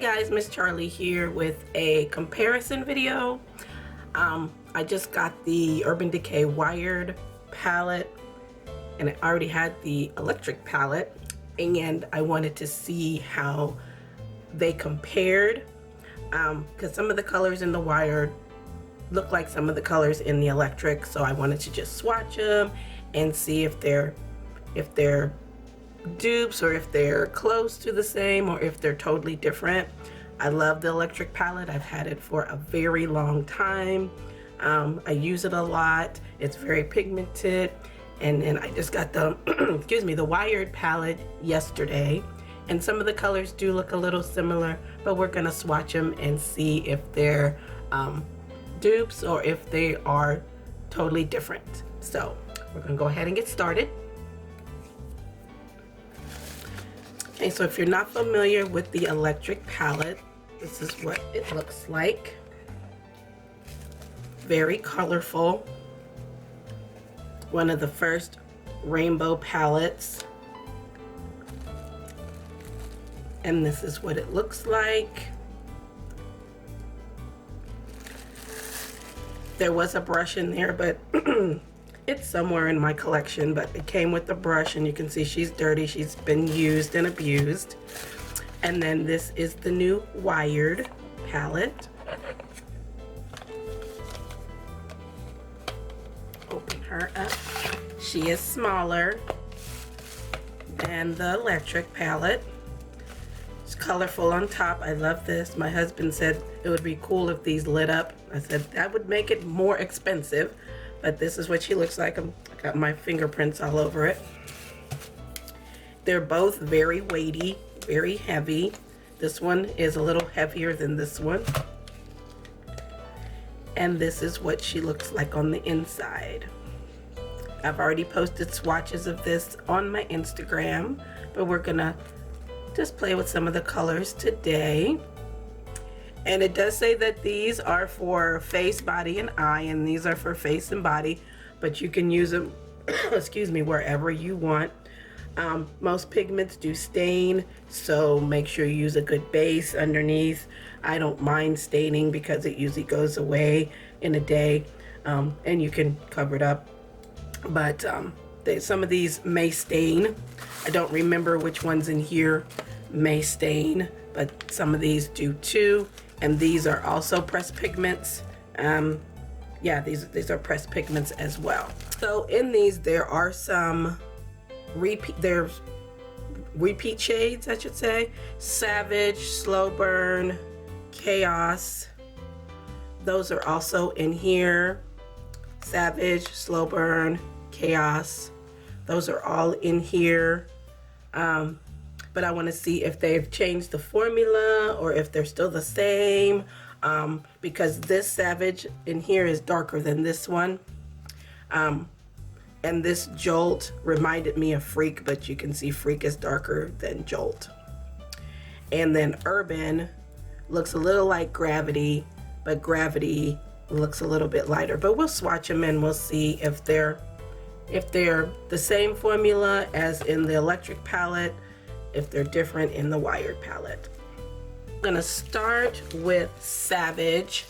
guys, Miss Charlie here with a comparison video. I just got the Urban Decay wired palette and I already had the electric palette, and I wanted to see how they compared because some of the colors in the wired look like some of the colors in the electric, so I wanted to just swatch them and see if they're dupes or if they're close to the same or if they're totally different. I love the electric palette. I've had it for a very long time. I use it a lot. It's very pigmented, and then I just got the excuse me, the wired palette yesterday, and some of the colors do look a little similar, but we're gonna swatch them and see if they're dupes or if they are totally different. So we're gonna go ahead and get started. Okay, so if you're not familiar with the electric palette, this is what it looks like. Very colorful. One of the first rainbow palettes. And this is what it looks like. There was a brush in there, but it's somewhere in my collection, but it came with the brush, and you can see she's dirty. She's been used and abused. And then this is the new wired palette. Open her up. She is smaller than the electric palette. It's colorful on top. I love this. My husband said it would be cool if these lit up. I said that would make it more expensive, but this is what she looks like. I got my fingerprints all over it. They're both very weighty, very heavy. This one is a little heavier than this one. And this is what she looks like on the inside. I've already posted swatches of this on my Instagram, but we're gonna just play with some of the colors today. And it does say that these are for face, body, and eye, and these are for face and body, but you can use them excuse me, wherever you want. Most pigments do stain, so make sure you use a good base underneath. I don't mind staining because it usually goes away in a day, and you can cover it up, but some of these may stain. I don't remember which ones in here may stain, but some of these do too. And these are also pressed pigments. Yeah, these are pressed pigments as well. So in these there are some repeat shades, I should say. Savage, Slow Burn, Chaos. Those are also in here. Savage, Slow Burn, Chaos. Those are all in here. But I want to see if they've changed the formula or if they're still the same, because this Savage in here is darker than this one. And this Jolt reminded me of Freak, but you can see Freak is darker than Jolt. And then Urban looks a little like Gravity, but Gravity looks a little bit lighter. But we'll swatch them and we'll see if they're the same formula as in the electric palette, if they're different in the wired palette. I'm gonna start with Savage,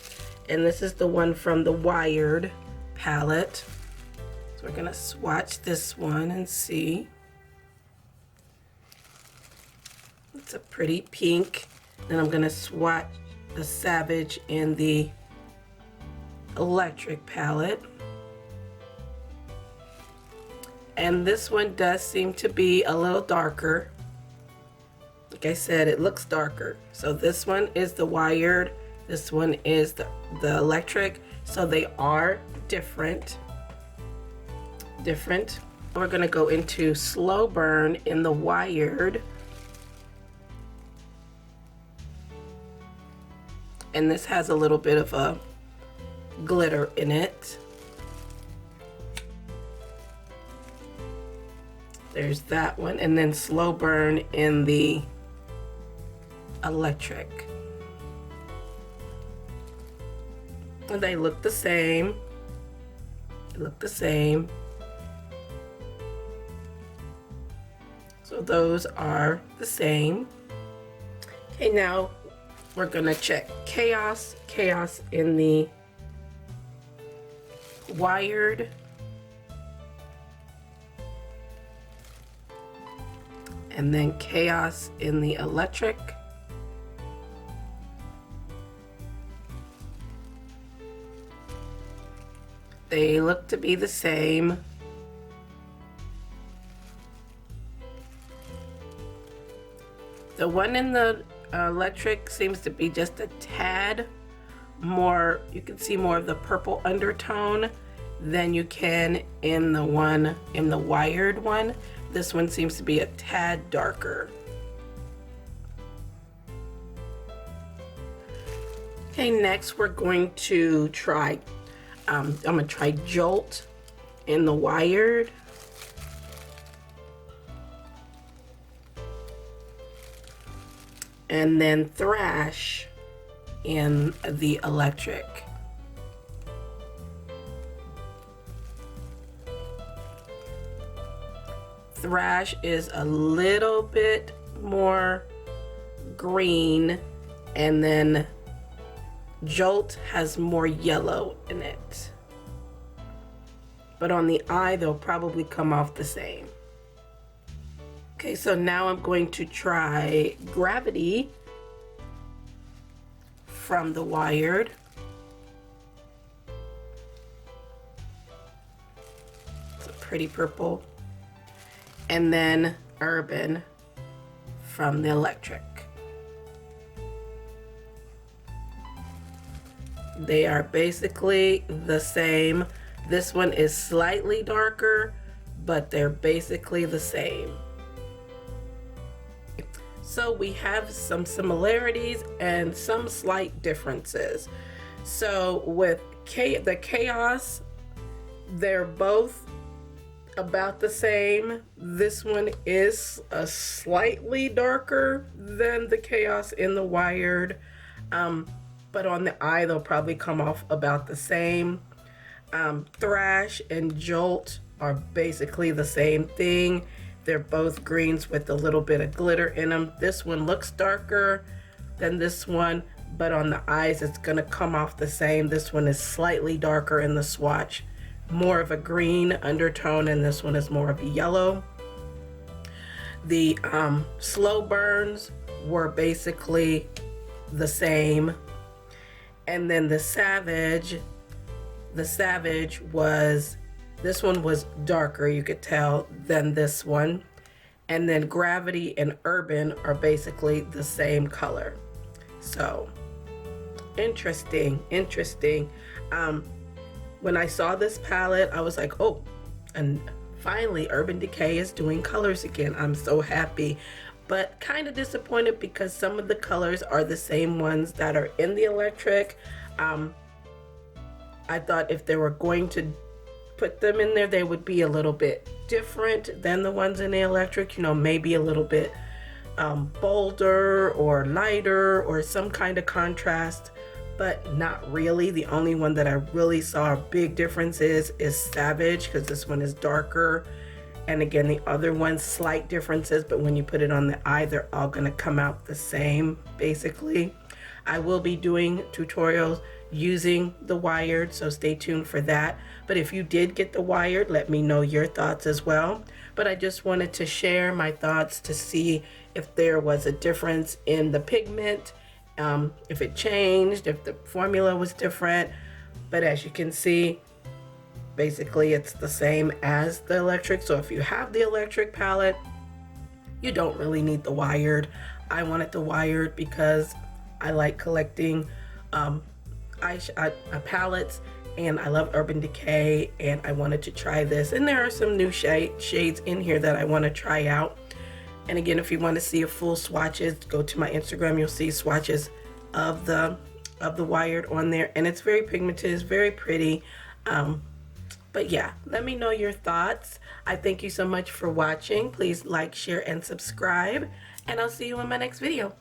and this is the one from the wired palette. So we're gonna swatch this one and see. It's a pretty pink. Then I'm gonna swatch the Savage in the electric palette. And this one does seem to be a little darker. Like I said, it looks darker. So this one is the wired, this one is the electric. So they are different. We're gonna go into Slow Burn in the wired. And this has a little bit of a glitter in it. There's that one, and then Slow Burn in the electric. And they look the same. So those are the same. Okay, now we're gonna check Chaos in the wired, and then Chaos in the electric. They look to be the same. The one in the electric seems to be just a tad more, you can see more of the purple undertone than you can in the one in the wired one. This one seems to be a tad darker. Okay, next we're going to try, I'm gonna try Jolt in the wired. And then Thrash in the electric. Thrash is a little bit more green, and then Jolt has more yellow in it. But on the eye, they'll probably come off the same. Okay, so now I'm going to try Gravity from the wired. It's a pretty purple. And then Urban from the electric. They are basically the same. This one is slightly darker, but they're basically the same. So we have some similarities and some slight differences. So with the Chaos, they're both about the same. This one is a slightly darker than the Chaos in the wired, but on the eye they'll probably come off about the same. Thrash and Jolt are basically the same thing. They're both greens with a little bit of glitter in them. This one looks darker than this one, but on the eyes it's gonna come off the same. This one is slightly darker in the swatch, more of a green undertone, and this one is more of a yellow. The slow burns were basically the same. And then the Savage was, this one was darker, you could tell, than this one. And then Gravity and Urban are basically the same color. So, interesting. When I saw this palette, I was like, oh, and finally Urban Decay is doing colors again. I'm so happy, but kind of disappointed because some of the colors are the same ones that are in the electric. I thought if they were going to put them in there, they would be a little bit different than the ones in the electric, you know, maybe a little bit bolder or lighter or some kind of contrast, but not really. The only one that I really saw a big difference is Savage, because this one is darker, and again the other one's slight differences, but when you put it on the eye they're all going to come out the same basically. I will be doing tutorials using the wired, so stay tuned for that. But if you did get the wired, let me know your thoughts as well. But I just wanted to share my thoughts to see if there was a difference in the pigment, if it changed, if the formula was different. But as you can see, basically it's the same as the electric. So if you have the electric palette, you don't really need the wired. I wanted the wired because I like collecting palettes, and I love Urban Decay, and I wanted to try this. And there are some new shades in here that I want to try out. And again, if you want to see a full swatches, go to my Instagram. You'll see swatches of the wired on there, and it's very pigmented, it's very pretty. But yeah, let me know your thoughts. I thank you so much for watching. Please like, share, and subscribe, and I'll see you in my next video.